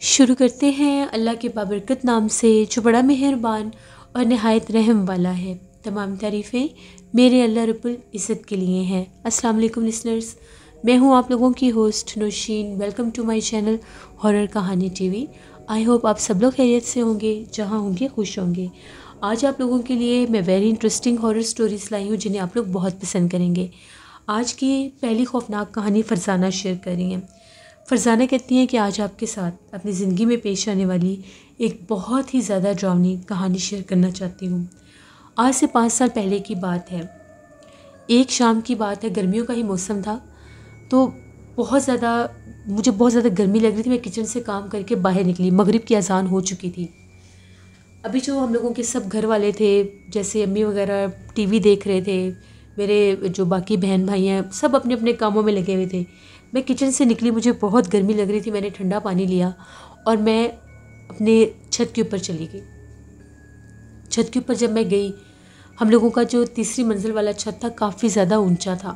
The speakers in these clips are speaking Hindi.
शुरू करते हैं अल्लाह के बाबरकत नाम से जो बड़ा मेहरबान और नहायत रहम वाला है। तमाम तारीफ़ें मेरे अल्लाह रब्बुल इज़्ज़त के लिए हैं। अस्सलाम वालेकुम लिसनर्स, मैं हूँ आप लोगों की host Nausheen. Welcome to my channel Horror Kahani TV. I hope आप सब लोग खैरियत से होंगे, जहाँ होंगे खुश होंगे। आज आप लोगों के लिए मैं वेरी इंटरेस्टिंग हॉरर स्टोरीज़ लाई हूँ जिन्हें आप लोग बहुत पसंद करेंगे। आज की पहली खौफनाक कहानी फरजाना शेयर कर रही हैं। फरजाना कहती हैं कि आज आपके साथ अपनी ज़िंदगी में पेश आने वाली एक बहुत ही ज़्यादा डरावनी कहानी शेयर करना चाहती हूँ। आज से 5 साल पहले की बात है। एक शाम की बात है, गर्मियों का ही मौसम था। तो मुझे बहुत ज़्यादा गर्मी लग रही थी। मैं किचन से काम करके बाहर निकली। मगरिब की अजान हो चुकी थी। अभी जो हम लोगों के सब घर वाले थे, जैसे अम्मी वगैरह टीवी देख रहे थे, मेरे जो बाकी बहन भाई हैं सब अपने अपने कामों में लगे हुए थे। मैं किचन से निकली, मुझे बहुत गर्मी लग रही थी। मैंने ठंडा पानी लिया और मैं अपने छत के ऊपर चली गई। छत के ऊपर जब मैं गई, हम लोगों का जो तीसरी मंजिल वाला छत था काफ़ी ज़्यादा ऊंचा था।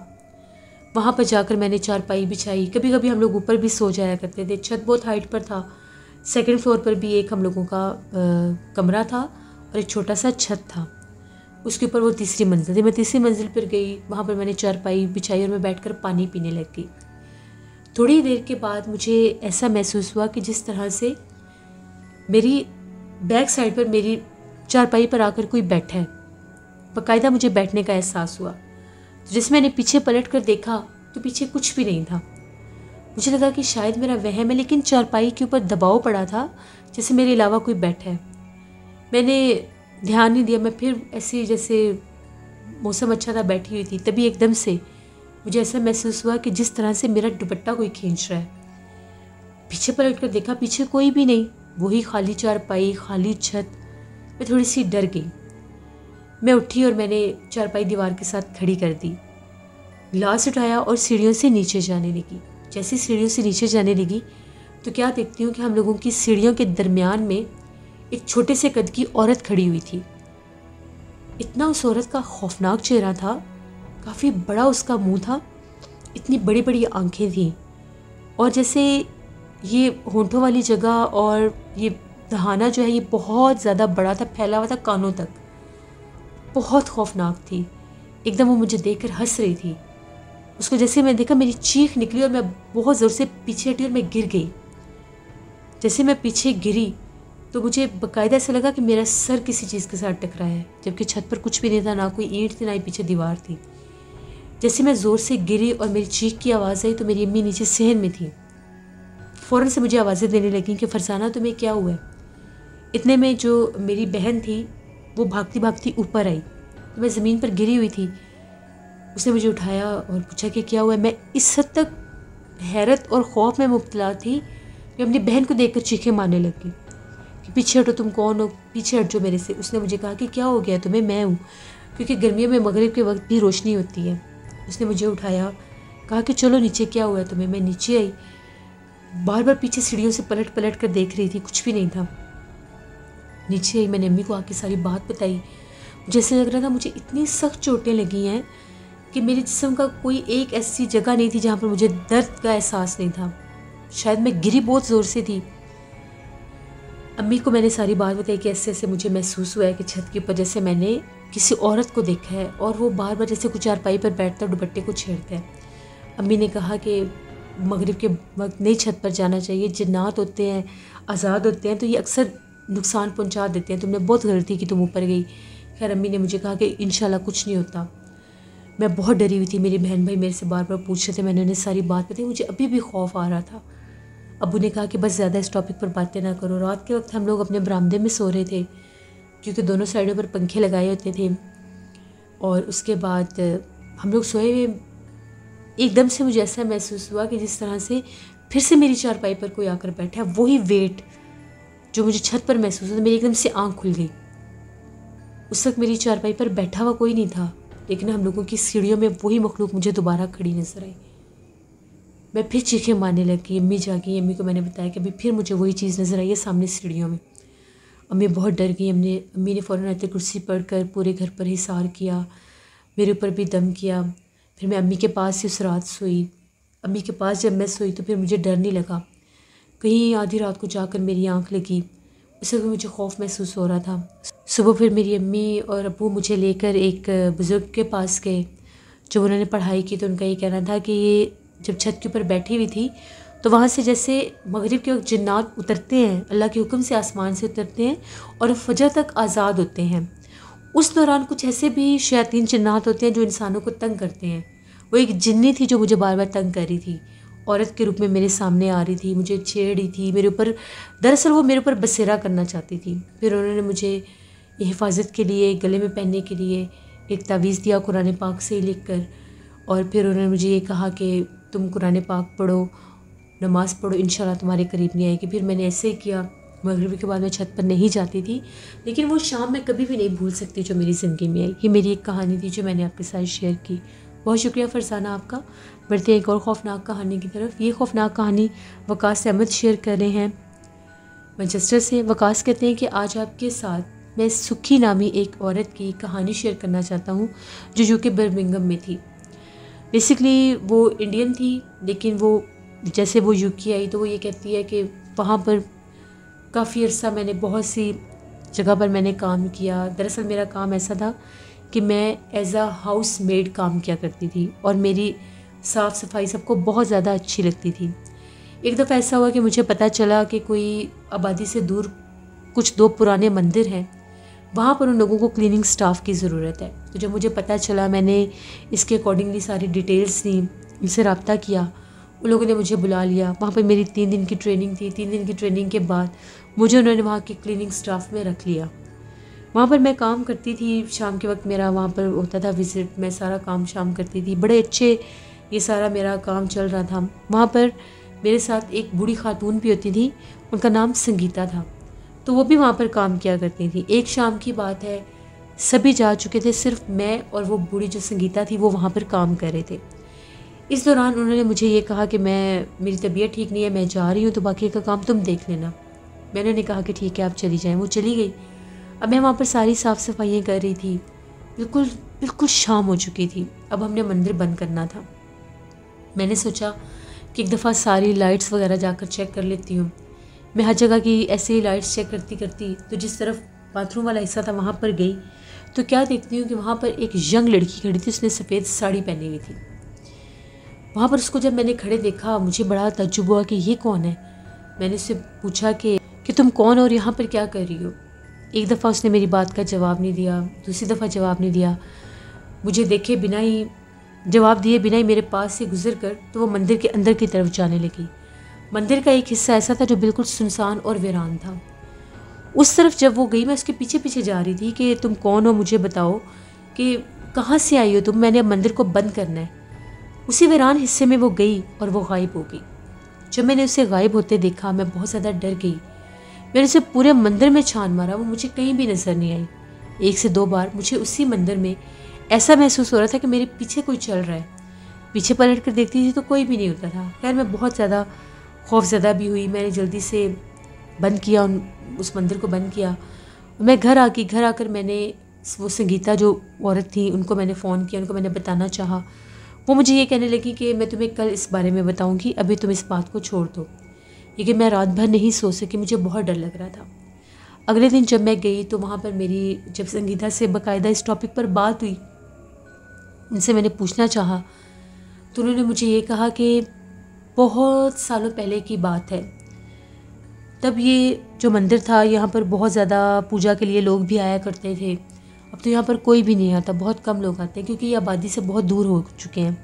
वहाँ पर जाकर मैंने चारपाई बिछाई। कभी कभी हम लोग ऊपर भी सो जाया करते थे। छत बहुत हाइट पर था। सेकंड फ्लोर पर भी एक हम लोगों का कमरा था और एक छोटा सा छत था। उसके ऊपर वो तीसरी मंजिल थी। मैं तीसरी मंजिल पर गई, वहाँ पर मैंने चारपाई बिछाई और मैं बैठकर पानी पीने लग गई। थोड़ी देर के बाद मुझे ऐसा महसूस हुआ कि जिस तरह से मेरी बैक साइड पर मेरी चारपाई पर आकर कोई बैठा है। बाकायदा मुझे बैठने का एहसास हुआ। तो जिस मैंने पीछे पलट कर देखा तो पीछे कुछ भी नहीं था। मुझे लगा कि शायद मेरा वहम है, लेकिन चारपाई के ऊपर दबाव पड़ा था जैसे मेरे अलावा कोई बैठा है। मैंने ध्यान नहीं दिया। मैं फिर ऐसे जैसे मौसम अच्छा था बैठी हुई थी, तभी एकदम से मुझे ऐसा महसूस हुआ कि जिस तरह से मेरा दुपट्टा कोई खींच रहा है। पीछे पलट कर देखा, पीछे कोई भी नहीं, वही खाली चारपाई, खाली छत। मैं थोड़ी सी डर गई। मैं उठी और मैंने चारपाई दीवार के साथ खड़ी कर दी। ग्लास उठाया और सीढ़ियों से नीचे जाने लगी। जैसे सीढ़ियों से नीचे जाने लगी तो क्या देखती हूँ कि हम लोगों की सीढ़ियों के दरमियान में एक छोटे से कद की औरत खड़ी हुई थी। इतना उस औरत का खौफनाक चेहरा था, काफ़ी बड़ा उसका मुंह था, इतनी बड़ी बड़ी आंखें थीं, और जैसे ये होंठों वाली जगह और ये दहाना जो है ये बहुत ज़्यादा बड़ा था, फैला हुआ था कानों तक। बहुत खौफनाक थी। एकदम वो मुझे देखकर हंस रही थी। उसको जैसे मैं देखा, मेरी चीख निकली और मैं बहुत ज़ोर से पीछे हटी और मैं गिर गई। जैसे मैं पीछे गिरी तो मुझे बाकायदा ऐसा लगा कि मेरा सर किसी चीज़ के साथ टकरा है, जबकि छत पर कुछ भी नहीं था, ना कोई ईंट थी ना ही पीछे दीवार थी। जैसे मैं ज़ोर से गिरी और मेरी चीख की आवाज़ आई तो मेरी अम्मी नीचे सहन में थी। फ़ौरन से मुझे आवाज़ें देने लगी कि फरजाना तुम्हें क्या हुआ है। इतने में जो मेरी बहन थी वो भागती भागती ऊपर आई। तो मैं ज़मीन पर गिरी हुई थी। उसने मुझे उठाया और पूछा कि क्या हुआ है। मैं इस हद तक हैरत और खौफ में मुब्तला थी कि अपनी बहन को देखकर चीखें मारने लगी कि पीछे हटो, तुम कौन हो, पीछे हट जो मेरे से। उसने मुझे कहा कि क्या हो गया तुम्हें। मैं हूँ, क्योंकि गर्मियों में मगरिब के वक्त भी रोशनी होती है। उसने मुझे उठाया, कहा कि चलो नीचे, क्या हुआ है तुम्हें। मैं नीचे आई, बार बार पीछे सीढ़ियों से पलट पलट कर देख रही थी, कुछ भी नहीं था। नीचे आई, मैंने अम्मी को आके सारी बात बताई। मुझे ऐसा लग रहा था मुझे इतनी सख्त चोटें लगी हैं कि मेरे जिस्म का कोई एक ऐसी जगह नहीं थी जहाँ पर मुझे दर्द का एहसास नहीं था। शायद मैं गिरी बहुत ज़ोर से थी। अम्मी को मैंने सारी बात बताई कि ऐसे ऐसे मुझे महसूस हुआ है कि छत के ऊपर जैसे मैंने किसी औरत को देखा है और वो बार बार जैसे कुछ चारपाई पर बैठता दुपट्टे को छेड़ता है। अम्मी ने कहा कि मगरिब के वक्त नहीं छत पर जाना चाहिए, जिन्नात होते हैं, आज़ाद होते हैं, तो ये अक्सर नुकसान पहुंचा देते हैं, तुमने बहुत गलती की, तुम ऊपर गई। खैर अम्मी ने मुझे कहा कि इंशाल्लाह कुछ नहीं होता। मैं बहुत डरी हुई थी। मेरी बहन भाई मेरे से बार बार पूछ रहे थे, मैंने उन्हें सारी बात बताई। मुझे अभी भी खौफ आ रहा था। अब्बू ने कहा कि बस ज़्यादा इस टॉपिक पर बातें ना करो। रात के वक्त हम लोग अपने बरामदे में सो रहे थे, क्योंकि दोनों साइडों पर पंखे लगाए होते थे। और उसके बाद हम लोग सोए हुए, एकदम से मुझे ऐसा महसूस हुआ कि जिस तरह से फिर से मेरी चारपाई पर कोई आकर बैठा है। वही वेट जो मुझे छत पर महसूस हुआ, मेरी एकदम से आँख खुल गई। उस वक्त मेरी चारपाई पर बैठा हुआ कोई नहीं था, लेकिन हम लोगों की सीढ़ियों में वही मखलूक मुझे दोबारा खड़ी नजर आई। मैं फिर चीखें मारने लगी। अम्मी जागी। अम्मी को मैंने बताया कि अभी फिर मुझे वही चीज़ नज़र आई है सामने सीढ़ियों में। अम्मी बहुत डर गई। अम्मी ने फ़ौरन आयत कुर्सी पढ़कर पूरे घर पर हिसार किया, मेरे ऊपर भी दम किया। फिर मैं अम्मी के पास ही उस रात सोई। अम्मी के पास जब मैं सोई तो फिर मुझे डर नहीं लगा। कहीं आधी रात को जाकर मेरी आंख लगी। उस वक्त मुझे खौफ महसूस हो रहा था। सुबह फिर मेरी अम्मी और अब्बू मुझे लेकर एक बुज़ुर्ग के पास गए। जब उन्होंने पढ़ाई की तो उनका ये कहना था कि ये जब छत के ऊपर बैठी हुई थी तो वहाँ से जैसे मगरिब के वक्त जिन्नात उतरते हैं, अल्लाह के हुक्म से आसमान से उतरते हैं और फजर तक आज़ाद होते हैं। उस दौरान कुछ ऐसे भी शयातीन जिन्नात होते हैं जो इंसानों को तंग करते हैं। वो एक जिन्नी थी जो मुझे बार बार तंग कर रही थी, औरत के रूप में मेरे सामने आ रही थी, मुझे छेड़ रही थी, मेरे ऊपर दरअसल वो मेरे ऊपर बसेरा करना चाहती थी। फिर उन्होंने मुझे हिफाजत के लिए गले में पहनने के लिए एक तावीज़ दिया कुरान पाक से लिख कर, और फिर उन्होंने मुझे ये कहा कि तुम कुरान पाक पढ़ो, नमाज़ पढ़ो, इंशाल्लाह तुम्हारे करीब नहीं आएगी। फिर मैंने ऐसे ही किया। मगरिब के बाद मैं छत पर नहीं जाती थी, लेकिन वो शाम मैं कभी भी नहीं भूल सकती जो मेरी ज़िंदगी में आई। ये मेरी एक कहानी थी जो मैंने आपके साथ शेयर की। बहुत शुक्रिया फरजाना आपका। बढ़ते हैं एक और ख़ौफनाक कहानी की तरफ। ये ख़ौफनाक कहानी वकास अहमद शेयर कर रहे हैं मैनचेस्टर से। वकास कहते हैं कि आज आपके साथ मैं सुखी नामी एक औरत की कहानी शेयर करना चाहता हूँ जो यूके बर्मिंघम में थी। बेसिकली वो इंडियन थी, लेकिन वो जैसे वो यूके आई तो वो ये कहती है कि वहाँ पर काफ़ी अर्सा मैंने बहुत सी जगह पर मैंने काम किया। दरअसल मेरा काम ऐसा था कि मैं एज़ अ हाउस मेड काम किया करती थी और मेरी साफ़ सफाई सबको बहुत ज़्यादा अच्छी लगती थी। एक दफ़ा ऐसा हुआ कि मुझे पता चला कि कोई आबादी से दूर कुछ 2 पुराने मंदिर हैं, वहाँ पर उन लोगों को क्लीनिंग स्टाफ की ज़रूरत है। तो जब मुझे पता चला मैंने इसके अकॉर्डिंगली सारी डिटेल्स दी, इनसे रब्ता किया, उन लोगों ने मुझे बुला लिया। वहाँ पर मेरी 3 दिन की ट्रेनिंग थी। 3 दिन की ट्रेनिंग के बाद मुझे उन्होंने वहाँ की क्लीनिंग स्टाफ में रख लिया। वहाँ पर मैं काम करती थी, शाम के वक्त मेरा वहाँ पर होता था विज़िट, मैं सारा काम शाम करती थी। बड़े अच्छे ये सारा मेरा काम चल रहा था। वहाँ पर मेरे साथ एक बूढ़ी खातून भी होती थी, उनका नाम संगीता था, तो वो भी वहाँ पर काम किया करती थी। एक शाम की बात है, सभी जा चुके थे, सिर्फ मैं और वो बूढ़ी जो संगीता थी वो वहाँ पर काम कर रहे थे। इस दौरान उन्होंने मुझे ये कहा कि मेरी तबीयत ठीक नहीं है, मैं जा रही हूँ, तो बाकी का काम तुम देख लेना। मैंने उन्हें कहा कि ठीक है आप चली जाएं। वो चली गई। अब मैं वहाँ पर सारी साफ़ सफाइयाँ कर रही थी। बिल्कुल शाम हो चुकी थी। अब हमने मंदिर बंद करना था। मैंने सोचा कि एक दफ़ा सारी लाइट्स वगैरह जाकर चेक कर लेती हूँ। मैं हर जगह की ऐसे ही लाइट्स चेक करती करती तो जिस तरफ बाथरूम वाला हिस्सा था वहाँ पर गई, तो क्या देखती हूँ कि वहाँ पर एक यंग लड़की खड़ी थी। उसने सफ़ेद साड़ी पहनी हुई थी। वहाँ पर उसको जब मैंने खड़े देखा, मुझे बड़ा तज्जुब हुआ कि ये कौन है। मैंने उससे पूछा कि तुम कौन और यहाँ पर क्या कर रही हो। एक दफ़ा उसने मेरी बात का जवाब नहीं दिया, दूसरी दफ़ा जवाब नहीं दिया। मुझे देखे बिना ही, जवाब दिए बिना ही मेरे पास से गुजर कर तो वो मंदिर के अंदर की तरफ जाने लगी। मंदिर का एक हिस्सा ऐसा था जो बिल्कुल सुनसान और वीरान था। उस तरफ जब वो गई, मैं उसके पीछे पीछे जा रही थी कि तुम कौन हो, मुझे बताओ कि कहाँ से आई हो तुम, मैंने अब मंदिर को बंद करना है। उसी वीरान हिस्से में वो गई और वो गायब हो गई। जब मैंने उसे गायब होते देखा, मैं बहुत ज़्यादा डर गई। मैंने उसे पूरे मंदिर में छान मारा, वो मुझे कहीं भी नज़र नहीं आई। 1 से 2 बार मुझे उसी मंदिर में ऐसा महसूस हो रहा था कि मेरे पीछे कोई चल रहा है। पीछे पलट कर देखती थी तो कोई भी नहीं होता था। खैर मैं बहुत ज़्यादा खौफज़दा भी हुई। मैंने जल्दी से बंद किया, उस मंदिर को बंद किया। मैं घर आ गई। घर आकर मैंने वो संगीता जो औरत थी उनको मैंने फ़ोन किया, उनको मैंने बताना चाहा। वो मुझे ये कहने लगी कि मैं तुम्हें कल इस बारे में बताऊंगी, अभी तुम इस बात को छोड़ दो। लेकिन मैं रात भर नहीं सो सकी, मुझे बहुत डर लग रहा था। अगले दिन जब मैं गई तो वहाँ पर मेरी जब संगीता से बाकायदा इस टॉपिक पर बात हुई, उनसे मैंने पूछना चाहा, तो उन्होंने मुझे ये कहा कि बहुत सालों पहले की बात है, तब ये जो मंदिर था यहाँ पर बहुत ज़्यादा पूजा के लिए लोग भी आया करते थे। अब तो यहाँ पर कोई भी नहीं आता, बहुत कम लोग आते हैं क्योंकि ये आबादी से बहुत दूर हो चुके हैं।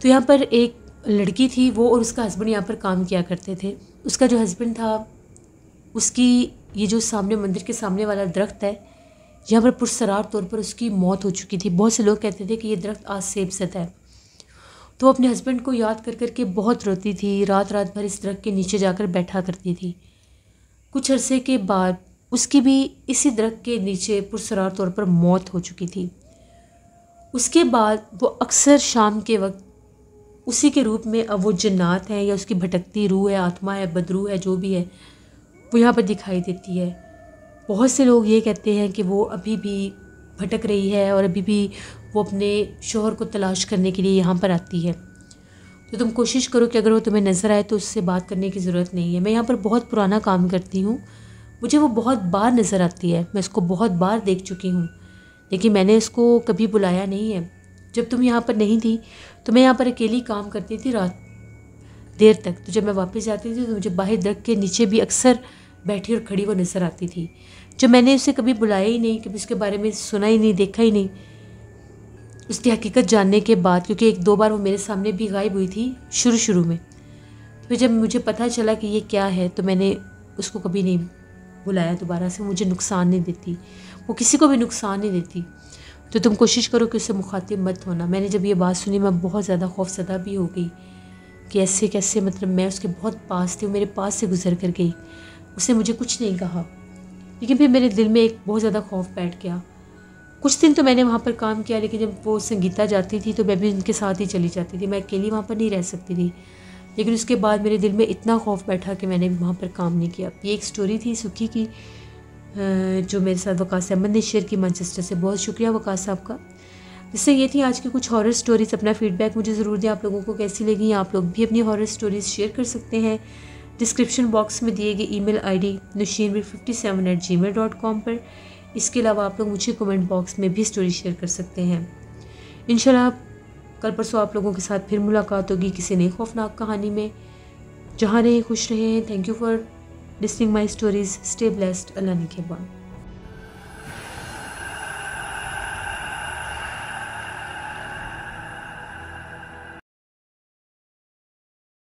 तो यहाँ पर एक लड़की थी, वो और उसका हस्बैंड यहाँ पर काम किया करते थे। उसका जो हस्बैंड था, उसकी ये जो सामने मंदिर के सामने वाला दरख्त है, यहाँ पर पुरसरार तौर पर उसकी मौत हो चुकी थी। बहुत से लोग कहते थे कि ये दरख्त आज से इब्सत है। तो अपने हस्बैंड को याद कर कर के बहुत रोती थी। रात रात भर इस दरख्त के नीचे जाकर बैठा करती थी। कुछ अरसे के बाद उसकी भी इसी दरख्त के नीचे पुरसरार तौर पर मौत हो चुकी थी। उसके बाद वो अक्सर शाम के वक्त उसी के रूप में, अब वो जन्नात है या उसकी भटकती रूह है, आत्मा है, बदरूह है, जो भी है, वो यहाँ पर दिखाई देती है। बहुत से लोग ये कहते हैं कि वो अभी भी भटक रही है और अभी भी वो अपने शौहर को तलाश करने के लिए यहाँ पर आती है। तो तुम कोशिश करो कि अगर वो तुम्हें नज़र आए तो उससे बात करने की ज़रूरत नहीं है। मैं यहाँ पर बहुत पुराना काम करती हूँ, मुझे वो बहुत बार नज़र आती है, मैं उसको बहुत बार देख चुकी हूँ, लेकिन मैंने उसको कभी बुलाया नहीं है। जब तुम यहाँ पर नहीं थी तो मैं यहाँ पर अकेली काम करती थी रात देर तक। तो जब मैं वापस जाती थी तो मुझे बाहर दरख्त के नीचे भी अक्सर बैठी और खड़ी वो नज़र आती थी। जब मैंने उसे कभी बुलाया ही नहीं, कभी उसके बारे में सुना ही नहीं, देखा ही नहीं, उसकी हकीकत जानने के बाद, क्योंकि 1-2 बार वो मेरे सामने भी गायब हुई थी शुरू में, फिर जब मुझे पता चला कि ये क्या है तो मैंने उसको कभी नहीं बुलाया दोबारा से। मुझे नुकसान नहीं देती, वो किसी को भी नुकसान नहीं देती। तो तुम कोशिश करो कि उससे मुखातिब मत होना। मैंने जब ये बात सुनी मैं बहुत ज़्यादा खौफज़दा भी हो गई कि ऐसे कैसे, मतलब मैं उसके बहुत पास थी, वो मेरे पास से गुजर कर गई, उसने मुझे कुछ नहीं कहा, लेकिन फिर मेरे दिल में एक बहुत ज़्यादा खौफ बैठ गया। कुछ दिन तो मैंने वहाँ पर काम किया, लेकिन जब वो संगीता जाती थी तो मैं भी उनके साथ ही चली जाती थी, मैं अकेली वहाँ पर नहीं रह सकती थी। लेकिन उसके बाद मेरे दिल में इतना खौफ बैठा कि मैंने भी वहाँ पर काम नहीं किया। ये एक स्टोरी थी सुखी की जो मेरे साथ वकास अहमद ने शेयर की मैनचेस्टर से। बहुत शुक्रिया वकास साहब का। जिससे ये थी आज की कुछ हॉरर स्टोरीज़। अपना फीडबैक मुझे ज़रूर दें, आप लोगों को कैसी लगी। आप लोग भी अपनी हॉरर स्टोरीज़ शेयर कर सकते हैं डिस्क्रिप्शन बॉक्स में दिए गए ईमेल आईडी nushinbir57@gmail.com पर। इसके अलावा आप लोग मुझे कमेंट बॉक्स में भी स्टोरी शेयर कर सकते हैं। इंशाल्लाह कल परसों आप लोगों के साथ फिर मुलाकात होगी किसी नई खौफनाक कहानी में। जहाँ रहें खुश रहें। Thank you for listening my stories. Stay blessed. Allah निगहबान।